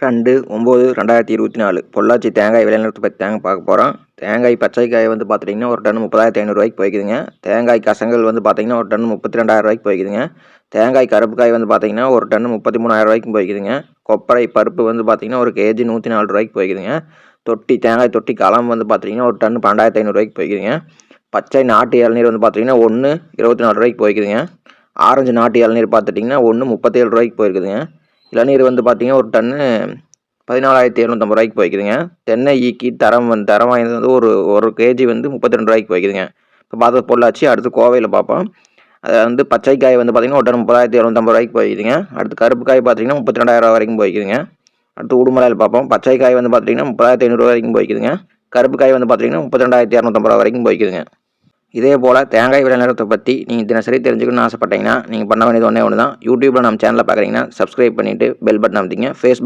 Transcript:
2/9/2024 பொள்ளாச்சி தேங்காய் விலை நிறுவனத்தை பற்றி தாங்க பார்க்க போகிறோம். தேங்காய் பச்சை காய் வந்து பார்த்துட்டிங்கன்னா ஒரு டன் 30,500 போய்க்குதுங்க. தேங்காய் கசங்கள் வந்து பார்த்திங்கன்னா ஒரு டன் 32,000 போய்க்குதுங்க. தேங்காய் கருப்பு காய் வந்து பார்த்திங்கன்னா ஒரு டன் 33,000 போய்க்குதுங்க. கொப்பரை பருப்பு வந்து பார்த்திங்கன்னா ஒரு கேஜி 104 போய்க்குதுங்க. தேங்காய் தொட்டி களம் வந்து பார்த்திங்கன்னா ஒரு டன் 12,500 போய்க்குதுங்க. பச்சை நாட்டு இளநீர் வந்து பார்த்திங்கன்னா 1 24 போய்க்குதுங்க. ஆரஞ்சு நாட்டு இளநீர் பார்த்துட்டிங்கன்னா 1 37 போயிருக்குதுங்க. இளநீர் வந்து பார்த்திங்கன்னா ஒரு டன்னு 14,750 போய்க்குதுங்க. தென்னை ஈக்கி தரம் வாய்ந்தது வந்து ஒரு கேஜி வந்து 32 போய்க்குதுங்க. இப்போ பார்த்தது பொள்ளாச்சி. அடுத்து கோவையில் பார்ப்போம். அது வந்து பச்சை காய் வந்து பார்த்திங்கன்னா ஒரு டன் 30,750 போய்க்குதுங்க. அடுத்து கருப்பு காய் பார்த்திங்கன்னா 32,000 வரைக்கும் போய்க்குதுங்க. அடுத்து உடுமலையில் பார்ப்போம். பச்சை காய் வந்து பார்த்திங்கன்னா 30,500 வரைக்கும் போய்க்குதுங்க. கருப்பு காய் வந்து பார்த்திங்கன்னா 32,250 வரைக்கும் போய்க்குதுங்க. இதே போல் தேங்காய் விலை நிறுவனத்தை பற்றி நீங்கள் தினசரி தெரிஞ்சுக்கணும்னு ஆசைப்பட்டீங்கன்னா நீங்கள் பண்ண வேண்டியது ஒன்றே ஒன்று தான். யூடியூப்பில் நம்ம சேனலில் பார்க்குறீங்கன்னா சப்ஸ்கிரைப் பண்ணிவிட்டு பெல் பட்டன் அமைத்திங்க. ஃபேஸ்புக்